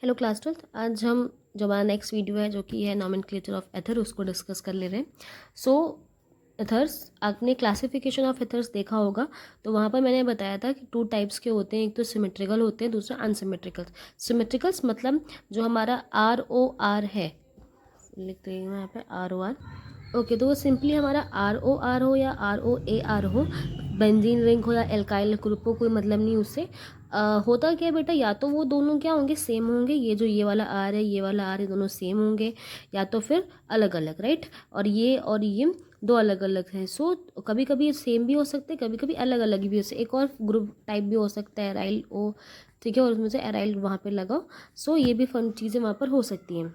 Hello class twelfth. आज हम जो हमारा नेक्स्ट वीडियो है जो कि है नॉमेनक्लेचर ऑफ एथर, उसको डिस्कस कर ले रहे हैं। सो एथर्स, आपने क्लासिफिकेशन ऑफ एथर्स देखा होगा। तो वहाँ पर मैंने बताया था कि 2 टाइप्स के होते हैं, एक तो सिमेट्रिकल होते हैं, दूसरा अनसिमेट्रिकल। सिमेट्रिकल्स मतलब जो हमारा ROR है, लिख रही हूँ यहाँ पे ROR। ओके, तो वो सिंपली हमारा ROR हो या ROAR हो, बेंजीन रिंग हो या एल्काइल ग्रुप हो, कोई मतलब नहीं उससे। होता क्या है बेटा, या तो वो दोनों क्या होंगे, सेम होंगे, ये जो ये वाला आर है, ये वाला आर है, दोनों सेम होंगे, या तो फिर अलग अलग, राइट। और ये दो अलग अलग हैं। सो कभी कभी सेम भी हो सकते हैं, कभी कभी अलग अलग भी हो सकते। एक और ग्रुप टाइप भी हो सकता है एराइल ओ, ठीक है, और उसमें से एराइल वहाँ पे लगाओ। सो ये भी फन चीज़ें वहाँ पर हो सकती हैं।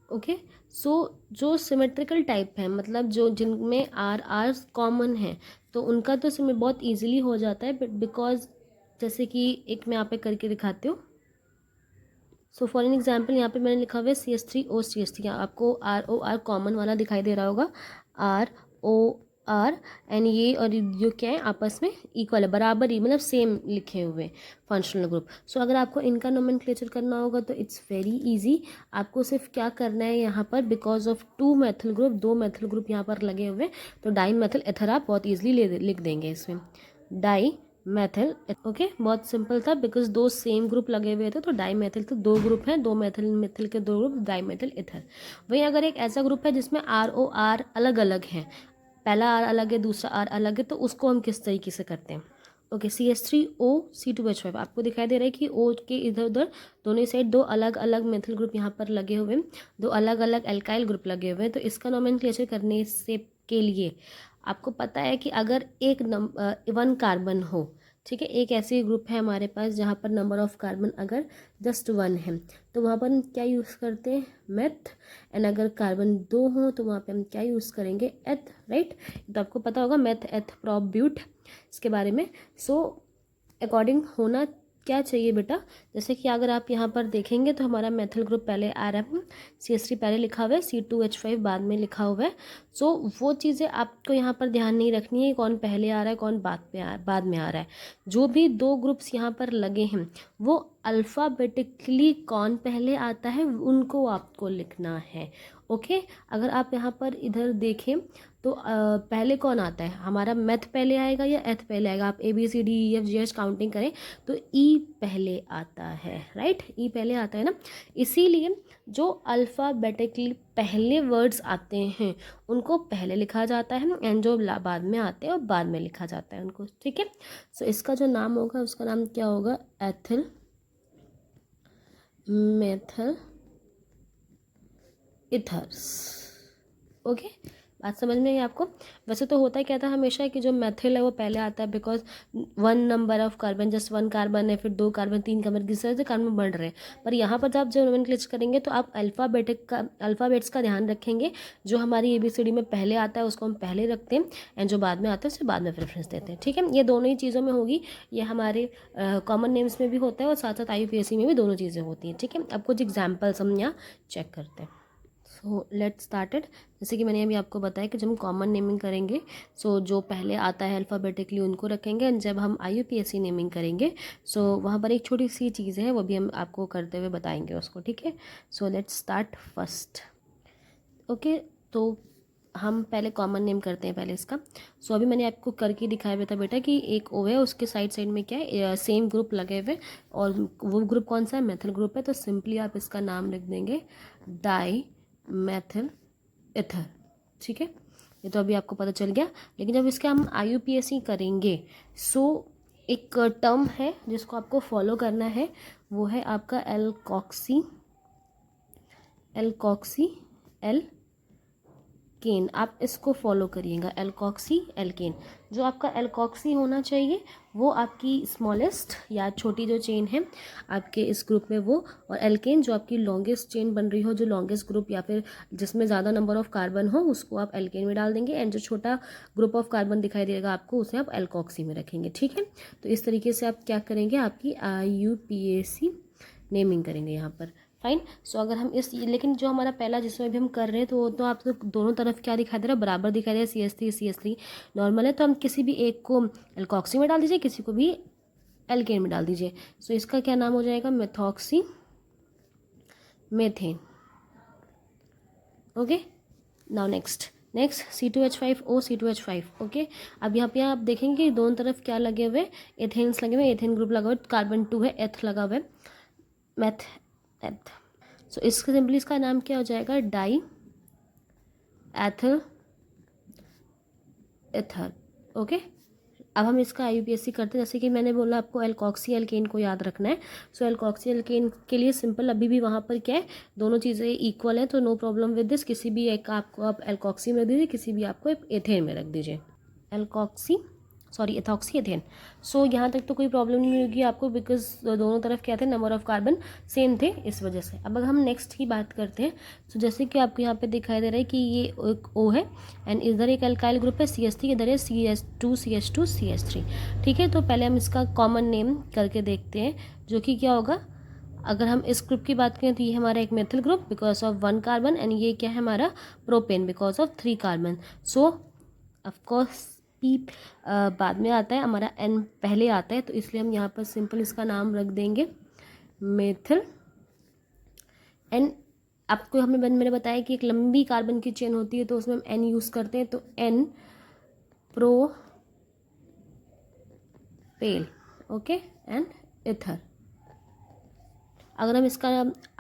ओके। सो जो सिमेट्रिकल टाइप है, मतलब जो जिनमें आर आर कॉमन है, तो उनका तो सिमेट बहुत इजीली हो जाता है, बट बिकॉज जैसे कि एक मैं यहाँ पे करके दिखाती हूँ। सो फॉर एन एग्जाम्पल यहाँ पे मैंने लिखा हुआ है CH3O CH3। आपको ROR कॉमन वाला दिखाई दे रहा होगा, ROR। एंड ये और जो क्या है, आपस में इक्वल है, बराबर ही, मतलब सेम लिखे हुए फंक्शनल ग्रुप। सो अगर आपको इनका नोमेनक्लेचर करना होगा तो इट्स वेरी इजी। आपको सिर्फ क्या करना है, यहाँ पर because of 2 methyl group, 2 methyl group यहाँ पर लगे हुए, तो डाई मैथल एथर आप बहुत ईजिली लिख देंगे इसमें, डाई मैथिल। ओके, बहुत सिंपल था, बिकॉज 2 सेम ग्रुप लगे हुए थे, तो डाई मैथिल तो 2 ग्रुप हैं, 2 मैथिल मिथिल के 2 ग्रुप, डाई मैथिल इथर। वहीं अगर एक ऐसा ग्रुप है जिसमें ROR अलग अलग है, पहला आर अलग है, दूसरा आर अलग है, तो उसको हम किस तरीके से करते हैं। Okay, CH3O C2H5। आपको दिखाई दे रहा है कि O के इधर उधर दोनों साइड 2 अलग अलग मेथिल ग्रुप यहाँ पर लगे हुए हैं, 2 अलग अलग एल्काइल ग्रुप लगे हुए हैं। तो इसका नोमेनक्लेचर करने से के लिए आपको पता है कि अगर एक 1 कार्बन हो, ठीक है, एक ऐसी ग्रुप है हमारे पास जहाँ पर नंबर ऑफ कार्बन अगर जस्ट 1 है, तो वहाँ पर हम क्या यूज़ करते हैं, मेथ। एंड अगर कार्बन 2 हो तो वहाँ पे हम क्या यूज़ करेंगे, एथ, राइट। तो आपको पता होगा मेथ, एथ, प्रोप, ब्यूट, इसके बारे में। सो अकॉर्डिंग होना क्या चाहिए बेटा, जैसे कि अगर आप यहाँ पर देखेंगे तो हमारा मेथल ग्रुप पहले आ रहा है, CH3 पहले लिखा हुआ है, C2H5 बाद में लिखा हुआ है। सो वो चीज़ें आपको यहाँ पर ध्यान नहीं रखनी है, कौन पहले आ रहा है कौन बाद में आ रहा है। जो भी 2 ग्रुप्स यहाँ पर लगे हैं, वो अल्फ़ाबेटिकली कौन पहले आता है उनको आपको लिखना है। ओके, अगर आप यहाँ पर इधर देखें तो पहले कौन आता है, हमारा मैथ पहले आएगा या एथ पहले आएगा। आप ABCDEFGH काउंटिंग करें तो ई पहले आता है, राइट, ई पहले आता है ना। इसीलिए जो अल्फ़ाबेटिकली पहले वर्ड्स आते हैं उनको पहले लिखा जाता है, एंड जो बाद में आते हैं और बाद में लिखा जाता है उनको, ठीक है। सो इसका जो नाम होगा उसका नाम क्या होगा, एथिल मेथल इथर्स। ओके, बात समझ में आई आपको। वैसे तो होता क्या था हमेशा कि जो मेथिल है वो पहले आता है, because 1 number of carbon, just 1 carbon है, फिर 2 कार्बन, 3 कार्बन, किस तरह से कार्बन बढ़ रहे हैं। पर यहाँ पर जब आप जब नोमेनक्लेचर करेंगे तो आप अल्फ़ाबेट्स का ध्यान रखेंगे। जो हमारी ABCD में पहले आता है उसको हम पहले रखते हैं, एंड जो बाद में आता है उसे बाद में प्रेफरेंस देते हैं, ठीक है। ये दोनों ही चीज़ों में होगी, ये हमारे कॉमन नेम्स में भी होता है और साथ साथ IUPAC में भी दोनों चीज़ें होती हैं, ठीक है। अब कुछ एग्जाम्पल्स हम यहाँ चेक करते हैं। So let's started. जैसे कि मैंने अभी आपको बताया कि जब हम कॉमन नेमिंग करेंगे, सो जो पहले आता है अल्फ़ाबेटिकली उनको रखेंगे, एंड जब हम IUPAC नेमिंग करेंगे सो वहाँ पर एक छोटी सी चीज़ है, वो भी हम आपको करते हुए बताएंगे उसको, ठीक है। So let's start first. Okay, तो हम पहले कॉमन नेम करते हैं पहले इसका। सो अभी मैंने आपको करके दिखाया हुआ था बेटा कि एक O है, उसके साइड साइड में क्या है, सेम ग्रुप लगे हुए, और वो ग्रुप कौन सा है, मेथल ग्रुप है। तो सिंपली आप इसका नाम लिख देंगे डाई मैथिल इथर, ठीक है। ये तो अभी आपको पता चल गया। लेकिन जब इसके हम IUPAC करेंगे, सो एक टर्म है जिसको आपको फॉलो करना है, वो है आपका एल्कॉक्सी एल्केन। आप इसको फॉलो करिएगा, एल्कॉक्सी एल्केन। जो आपका एल्कॉक्सी होना चाहिए वो आपकी स्मॉलेस्ट या छोटी जो चेन है आपके इस ग्रुप में वो, और एल्केन जो आपकी लॉन्गेस्ट चेन बन रही हो, जो लॉन्गेस्ट ग्रुप या फिर जिसमें ज़्यादा नंबर ऑफ कार्बन हो, उसको आप एल्केन में डाल देंगे, एंड जो छोटा ग्रुप ऑफ कार्बन दिखाई देगा आपको उसे आप एल्कॉक्सी में रखेंगे, ठीक है। तो इस तरीके से आप क्या करेंगे, आपकी IUPAC नेमिंग करेंगे यहाँ पर, फाइन। सो अगर हम इस, लेकिन जो हमारा पहला जिसमें भी हम कर रहे हैं तो वो तो आप तो दोनों तरफ क्या दिखाई दे रहा है, बराबर दिखाई दे रहा है, CH3 नॉर्मल है, तो हम किसी भी एक को एल्कॉक्सी में डाल दीजिए, किसी को भी एल्केन में डाल दीजिए। सो इसका क्या नाम हो जाएगा, methoxy methane. Okay, now next C2H5O C2H5। Okay, अब यहाँ पे आप देखेंगे दोनों तरफ क्या लगे हुए, एथेन्स लगे हुए, एथेन ग्रुप लगा हुआ है, कार्बन 2 है, एथ लगा हुआ है, मैथ एथ। सो इसका सिंपली इसका नाम क्या हो जाएगा, डाई एथिल एथर। ओके, अब हम इसका IUPAC करते हैं। जैसे कि मैंने बोला आपको एल्कोक्सी एल्केन को याद रखना है। सो एल्कोक्सी एल्केन के लिए सिंपल अभी भी वहाँ पर क्या है, दोनों चीज़ें इक्वल हैं, तो नो प्रॉब्लम विद दिस। किसी भी एक आपको आप एल्कोक्सी में रख दीजिए, किसी भी आपको एथेन में रख दीजिए, एथॉक्सी एथेन। सो यहाँ तक तो कोई प्रॉब्लम नहीं होगी आपको, बिकॉज दोनों तरफ क्या थे, नंबर ऑफ कार्बन सेम थे, इस वजह से। अब अगर हम नेक्स्ट की बात करते हैं, सो जैसे कि आपको यहाँ पे दिखाई दे रहा है कि ये एक O है एंड इधर एक अल्काइल ग्रुप है CH3, इधर है CH2CH3। ठीक है, तो पहले हम इसका कॉमन नेम करके देखते हैं, जो कि क्या होगा। अगर हम इस ग्रुप की बात करें तो ये हमारा एक methyl group because of 1 carbon, and ये क्या है हमारा propane because of 3 carbon. So of course P बाद में आता है, हमारा N पहले आता है, तो इसलिए हम यहाँ पर सिंपल इसका नाम रख देंगे मेथिल। एन आपको मैंने बताया कि एक लंबी कार्बन की चेन होती है, तो उसमें हम N यूज़ करते हैं, तो N propel. Okay, and ether. अगर हम इसका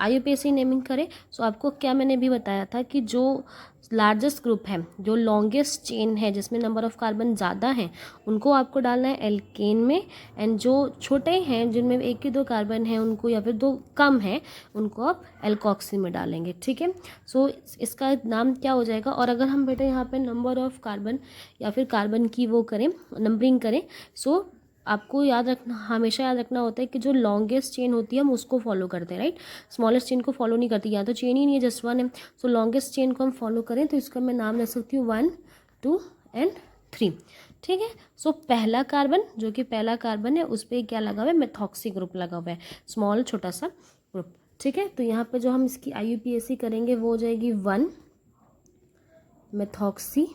IUPAC नेमिंग करें, सो आपको क्या मैंने भी बताया था कि जो लार्जेस्ट ग्रुप है, जो लॉन्गेस्ट चेन है, जिसमें नंबर ऑफ कार्बन ज़्यादा हैं, उनको आपको डालना है एल्केन में, एंड जो छोटे हैं जिनमें 1 कि 2 कार्बन हैं उनको, या फिर 2 कम हैं, उनको आप एल्कोक्सी में डालेंगे। ठीक है, सो इसका नाम क्या हो जाएगा। और अगर हम बेटा यहाँ पे नंबर ऑफ कार्बन या फिर कार्बन की वो करें, नंबरिंग करें, सो आपको याद रखना, हमेशा याद रखना होता है कि जो लॉन्गेस्ट चेन होती है हम उसको फॉलो करते हैं, राइट। स्मॉलेस्ट चेन को फॉलो नहीं करती, या तो चेन ही नहीं है, जस्ट 1 है। सो लॉन्गेस्ट चेन को हम फॉलो करें, तो इसका मैं नाम ले सकती हूँ 1 2 एंड 3। ठीक है, सो पहला कार्बन, जो कि पहला कार्बन है, उस पर क्या लगा हुआ है, मेथॉक्सी ग्रुप लगा हुआ है, स्मॉल छोटा सा ग्रुप। ठीक है, तो यहाँ पर जो हम इसकी IUPAC करेंगे वो हो जाएगी 1 मेथॉक्सी।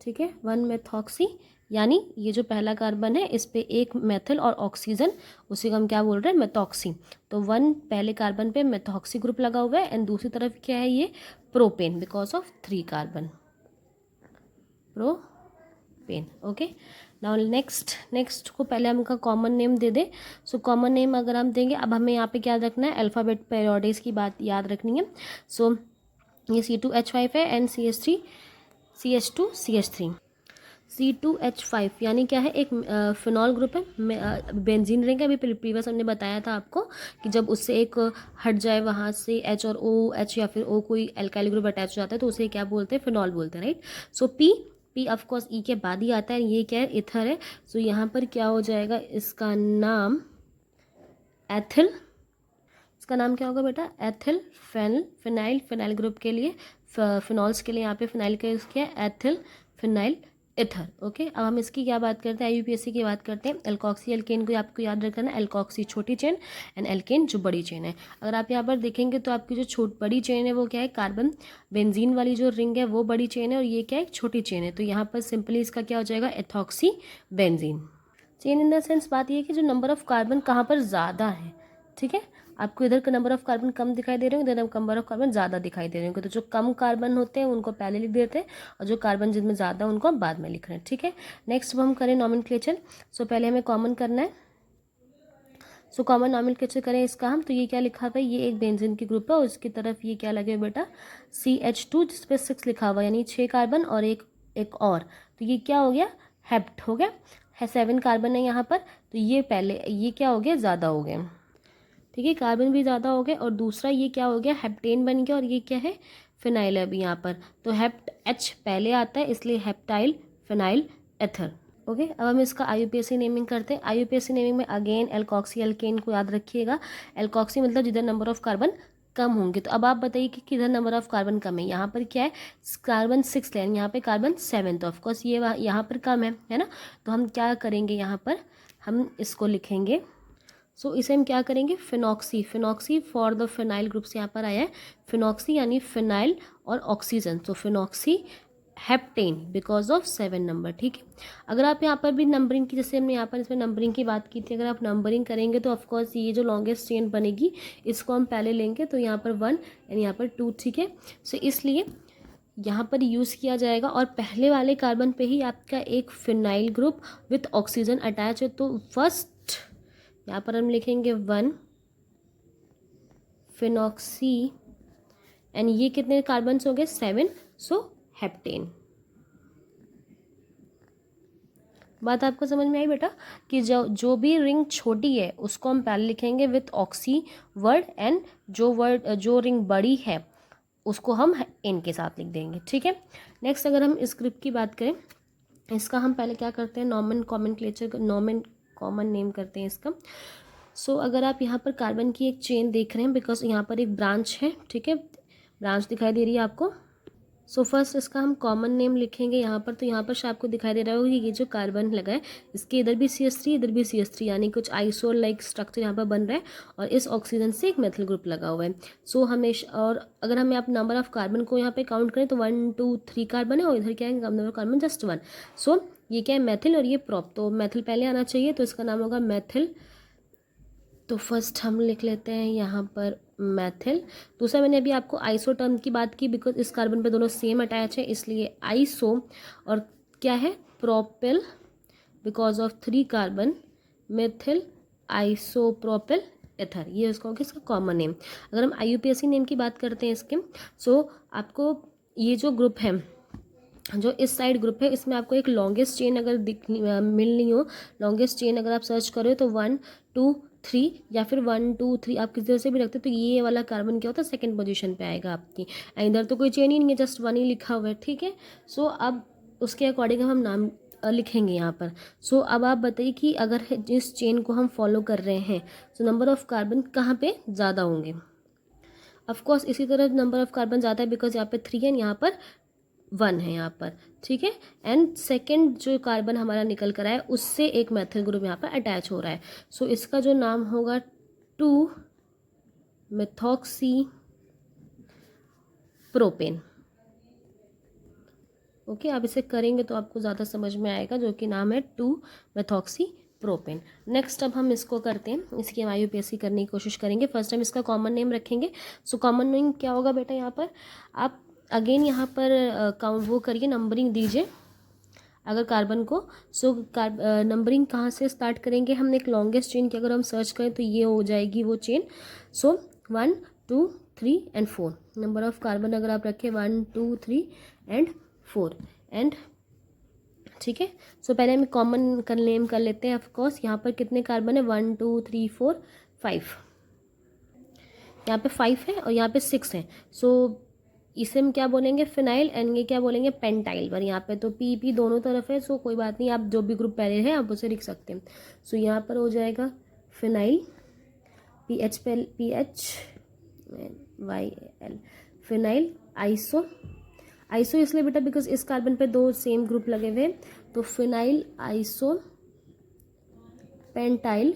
ठीक है, 1 मेथॉक्सी, यानी ये जो पहला कार्बन है इस पे एक मेथिल और ऑक्सीजन, उसी को हम क्या बोल रहे हैं, मेथॉक्सी। तो 1 पहले कार्बन पे मेथॉक्सी ग्रुप लगा हुआ है, एंड दूसरी तरफ क्या है, ये propane because of 3 carbon, propane. Okay, now next को पहले हम का कॉमन नेम दे दे। सो कॉमन नेम अगर हम देंगे, अब हमें यहाँ पे क्या रखना है, अल्फ़ाबेट पीरियोडिक्स की बात याद रखनी है। सो ये C2H5 है एंड CH3 CH2CH3। C2H5 यानी क्या है, एक फिनॉल ग्रुप है, बेंजीन रिंग है। अभी प्रीवियस हमने बताया था आपको कि जब उससे एक हट जाए, वहाँ से H और OH या फिर O कोई एल्काइल ग्रुप अटैच हो जाता है, तो उसे क्या बोलते हैं, फिनॉल बोलते हैं, राइट। सो P ऑफकोर्स E के बाद ही आता है, ये क्या है, इथर है। सो यहाँ पर क्या हो जाएगा, इसका नाम एथिल। इसका नाम क्या होगा बेटा, एथिल फिनाइल ग्रुप के लिए, फिनॉल्स के लिए यहाँ पे फिनाइल का यूज़ किया है, एथिल फिनाइल इथर। ओके, अब हम इसकी क्या बात करते हैं, IUPAC की बात करते हैं। एल्कोक्सी एल्केन को आपको याद रखना है, एल्कोक्सी छोटी चेन एंड एल्केन जो बड़ी चेन है। अगर आप यहाँ पर देखेंगे तो आपकी जो बड़ी चेन है वो क्या है, कार्बन बेंजीन वाली जो रिंग है वो बड़ी चेन है, और ये क्या है, छोटी चेन है। तो यहाँ पर सिंपली इसका क्या हो जाएगा, ethoxy benzene. Chain in the sense बात ये है कि जो नंबर ऑफ कार्बन कहाँ पर ज़्यादा है। ठीक है, आपको इधर का नंबर ऑफ कार्बन कम दिखाई दे रहे होंगे, इधर नंबर ऑफ कार्बन ज़्यादा दिखाई दे रहे होंगे। तो जो कम कार्बन होते हैं उनको पहले लिख देते हैं, और जो कार्बन जिनमें ज़्यादा उनको हम बाद में लिख रहे हैं। ठीक है, नेक्स्ट हम करें नॉमेनक्लेचर। सो पहले हमें कॉमन करना है। सो कॉमन नॉमेनक्लेचर करें इसका हम, तो ये क्या लिखा हुआ है, ये एक बेंजीन की ग्रुप है, और उसकी तरफ ये क्या लगे बेटा, CH2 जिस पे 6 लिखा हुआ है, यानी 6 कार्बन और एक और, तो ये क्या हो गया, हेप्ट हो गया है। 7 कार्बन है यहाँ पर, तो ये पहले ये क्या हो गया, ज़्यादा हो गया। ठीक है, कार्बन भी ज़्यादा हो गए, और दूसरा ये क्या हो गया, हेप्टेन बन गया, और ये क्या है, फिनाइल है अभी यहाँ पर। तो हेप्ट H पहले आता है, इसलिए हेप्टाइल फिनाइल एथर। ओके, अब हम इसका IUPAC नेमिंग करते हैं। IUPAC नेमिंग में अगेन एल्कोक्सी एल्केन को याद रखिएगा। एल्कोक्सी मतलब जिधर नंबर ऑफ कार्बन कम होंगे। तो अब आप बताइए कि किधर नंबर ऑफ कार्बन कम है। यहाँ पर क्या है, कार्बन 6 लेन, यहाँ पे कार्बन 7, तो ऑफकोर्स ये यहाँ पर कम है ना। तो हम क्या करेंगे, यहाँ पर हम इसको लिखेंगे। सो इसे हम क्या करेंगे, phenoxy for the phenyl group से यहाँ पर आया है, फिनॉक्सी यानी फिनाइल और ऑक्सीजन। तो phenoxy heptane because of 7 number. ठीक है, अगर आप यहाँ पर भी नंबरिंग की, जैसे हमने यहाँ पर इसमें नंबरिंग की बात की थी, अगर आप नंबरिंग करेंगे तो ऑफकोर्स ये जो लॉन्गेस्ट चेन बनेगी इसको हम पहले लेंगे, तो यहाँ पर 1 एंड यहाँ पर 2। ठीक है, सो इसलिए यहाँ पर यूज़ किया जाएगा और पहले वाले कार्बन पे ही आपका एक phenyl group with oxygen attach है। तो फर्स्ट यहाँ पर हम लिखेंगे 1 फिनॉक्सी एंड ये कितने कार्बन्स हो गए 7, सो हेप्टेन। बात आपको समझ में आई बेटा कि जो भी रिंग छोटी है उसको हम पहले लिखेंगे विथ ऑक्सी वर्ड एंड जो रिंग बड़ी है उसको हम एन के साथ लिख देंगे। ठीक है, नेक्स्ट अगर हम इस ग्रुप की बात करें, इसका हम पहले क्या करते हैं, नॉर्मन कॉमन नेम करते हैं इसका। सो अगर आप यहाँ पर कार्बन की एक चेन देख रहे हैं, बिकॉज यहाँ पर एक ब्रांच है, ठीक है, ब्रांच दिखाई दे रही है आपको। सो फर्स्ट इसका हम कॉमन नेम लिखेंगे यहाँ पर, तो यहाँ पर आपको दिखाई दे रहा होगा कि ये जो कार्बन लगा है इसके इधर भी CH3 इधर भी CH3, यानी कुछ आइसोल लाइक स्ट्रक्चर यहाँ पर बन रहा है और इस ऑक्सीजन से एक मेथिल ग्रुप लगा हुआ है। सो हमेशा, और अगर हमें आप नंबर ऑफ कार्बन को यहाँ पे काउंट करें तो 1 2 3 कार्बन है और इधर क्या है नंबर ऑफ कार्बन जस्ट 1। सो ये क्या है मेथिल और ये प्रॉप, तो मेथिल पहले आना चाहिए, तो इसका नाम होगा मेथिल। तो फर्स्ट हम लिख लेते हैं यहाँ पर मेथिल। दूसरा मैंने अभी आपको आइसो टर्म की बात की, बिकॉज इस कार्बन पे दोनों सेम अटैच है इसलिए आइसो, और क्या है propyl because of 3 carbon methyl isopropyl ether, ये उसका होगा इसका कॉमन नेम। अगर हम IUPAC नेम की बात करते हैं इसके, सो आपको ये जो ग्रुप है, जो इस साइड ग्रुप है, इसमें आपको एक लॉन्गेस्ट चेन अगर मिलनी हो, लॉन्गेस्ट चेन अगर आप सर्च करो तो 1 2 3 या फिर 1 2 3 आप किस तरह से भी रखते हो, तो ये वाला कार्बन क्या होता है सेकंड पोजीशन पे आएगा आपकी। इधर तो कोई चेन ही नहीं है, जस्ट 1 ही लिखा हुआ है। ठीक है, सो अब उसके अकॉर्डिंग हम नाम लिखेंगे यहाँ पर। सो अब आप बताइए कि अगर जिस चेन को हम फॉलो कर रहे हैं, सो नंबर ऑफ कार्बन कहाँ पे ज़्यादा होंगे। ऑफकोर्स इसी तरह नंबर ऑफ कार्बन ज़्यादा है बिकॉज यहाँ पे 3 है, यहाँ पर 1 है यहाँ पर। ठीक है, एंड सेकेंड जो कार्बन हमारा निकल कर आया उससे एक मेथिल ग्रुप यहाँ पर अटैच हो रहा है। सो इसका जो नाम होगा 2 मेथॉक्सी प्रोपेन। ओके, आप इसे करेंगे तो आपको ज़्यादा समझ में आएगा, जो कि नाम है 2 मेथॉक्सी प्रोपेन। नेक्स्ट अब हम इसको करते हैं, इसकी हम IUPAC करने की कोशिश करेंगे। फर्स्ट हम इसका कॉमन नेम रखेंगे। सो कॉमन नेम क्या होगा बेटा, यहाँ पर आप अगेन यहाँ पर काउंट वो करिए, नंबरिंग दीजिए अगर कार्बन को। सो नंबरिंग कहाँ से स्टार्ट करेंगे, हमने एक लॉन्गेस्ट चेन की अगर हम सर्च करें तो ये हो जाएगी वो chain. So 1 2 3 and 4 number of carbon अगर आप रखें 1 2 3 एंड 4 एंड, ठीक है। सो पहले हम कॉमन कर नेम कर लेते हैं। ऑफकोर्स यहाँ पर कितने कार्बन है 1 2 3 4 5, यहाँ पे 5 है और यहाँ पे 6 है। सो इसे हम क्या बोलेंगे फिनाइल, एंड ये क्या बोलेंगे पेंटाइल। पर यहाँ पे तो PP दोनों तरफ है, सो कोई बात नहीं, आप जो भी ग्रुप पहले है आप उसे लिख सकते हैं। सो यहाँ पर हो जाएगा phenyl PHYL phenyl iso. Iso इसलिए बेटा बिकॉज इस कार्बन पे 2 सेम ग्रुप लगे हुए हैं, तो फिनाइल आइसो पेंटाइल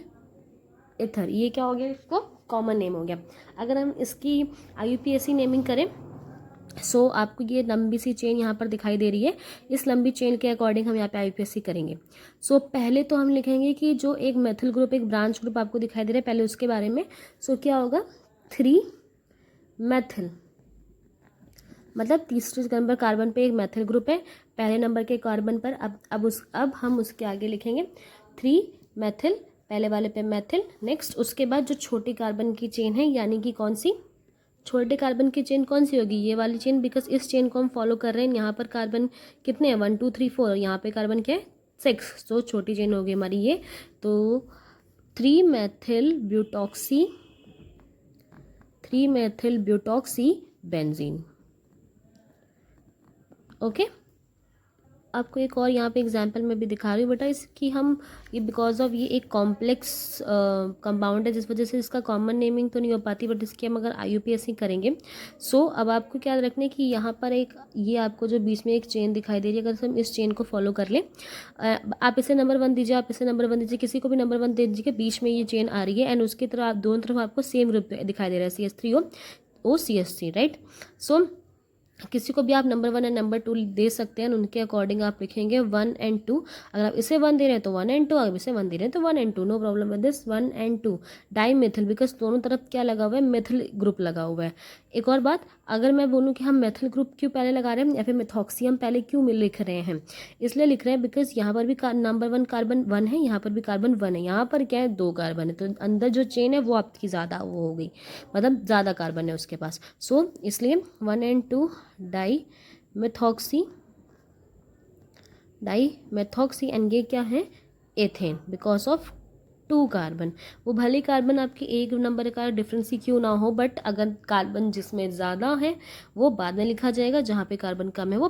एथर, ये क्या हो गया, इसको कॉमन नेम हो गया। अगर हम इसकी IUPAC नेमिंग करें, सो आपको ये लंबी सी चेन यहाँ पर दिखाई दे रही है, इस लंबी चेन के अकॉर्डिंग हम यहाँ पे IUPAC करेंगे। सो पहले तो हम लिखेंगे कि जो एक मेथिल ग्रुप एक ब्रांच ग्रुप आपको दिखाई दे रहा है, पहले उसके बारे में। सो क्या होगा 3 मेथिल, मतलब तीसरे नंबर कार्बन पे एक मेथिल ग्रुप है, पहले नंबर के कार्बन पर अब हम उसके आगे लिखेंगे 3 मेथिल, पहले वाले पे मेथिल। नेक्स्ट उसके बाद जो छोटी कार्बन की चेन है, यानी कि कौन सी छोटे कार्बन की चेन कौन सी होगी, ये वाली चेन, बिकॉज इस चेन को हम फॉलो कर रहे हैं। यहाँ पर कार्बन कितने हैं 1 2 3 4, यहाँ पे कार्बन क्या है 6, तो छोटी चेन होगी हमारी ये। तो 3 मेथिल ब्यूटॉक्सी बेंजीन। ओके, आपको एक और यहाँ पे एग्जांपल में भी दिखा रही हूँ बेटा, इसकी हम ये बिकॉज ऑफ ये एक कॉम्प्लेक्स कंपाउंड है, जिस वजह से इसका कॉमन नेमिंग तो नहीं हो पाती, बट इसकी हम अगर IUPAC करेंगे। सो अब आपको क्या रखना कि यहाँ पर एक ये आपको जो बीच में एक चेन दिखाई दे रही है, अगर हम इस चेन को फॉलो कर लें, आप इसे नंबर 1 दीजिए, आप इसे नंबर 1 दीजिए, किसी को भी नंबर 1 दे दीजिए, बीच में ये चेन आ रही है एंड उसकी तरफ दोनों तरफ आपको सेम ग्रुप दिखाई दे रहा है CH3O CH3, राइट। सो किसी को भी आप नंबर 1 एंड नंबर 2 दे सकते हैं, उनके अकॉर्डिंग आप लिखेंगे 1 एंड 2। अगर आप इसे 1 दे रहे हैं तो 1 एंड 2, अगर इसे 1 दे रहे हैं तो 1 and 2, no problem with this 1 and 2। Dimethyl, because दोनों तरफ क्या लगा हुआ है, मिथिल ग्रुप लगा हुआ है। एक और बात, अगर मैं बोलूँ कि हम मेथिल ग्रुप क्यों पहले लगा रहे हैं या फिर मिथॉक्सी हम पहले क्यों लिख रहे हैं, इसलिए लिख रहे हैं बिकॉज यहाँ पर भी नंबर 1 कार्बन 1 है, यहाँ पर भी कार्बन 1 है, यहाँ पर क्या है 2 कार्बन है, तो अंदर जो चेन है वो आपकी ज़्यादा वो हो गई, मतलब ज़्यादा कार्बन है उसके पास। सो इसलिए 1 एंड 2 डाई मेथॉक्सी एंड ये क्या है, एथेन, बिकॉज ऑफ 2 कार्बन। वो भले कार्बन आपके एक नंबर का डिफरेंस ही क्यों ना हो, बट अगर कार्बन जिसमें ज़्यादा है वो बाद में लिखा जाएगा, जहाँ पे कार्बन कम है वो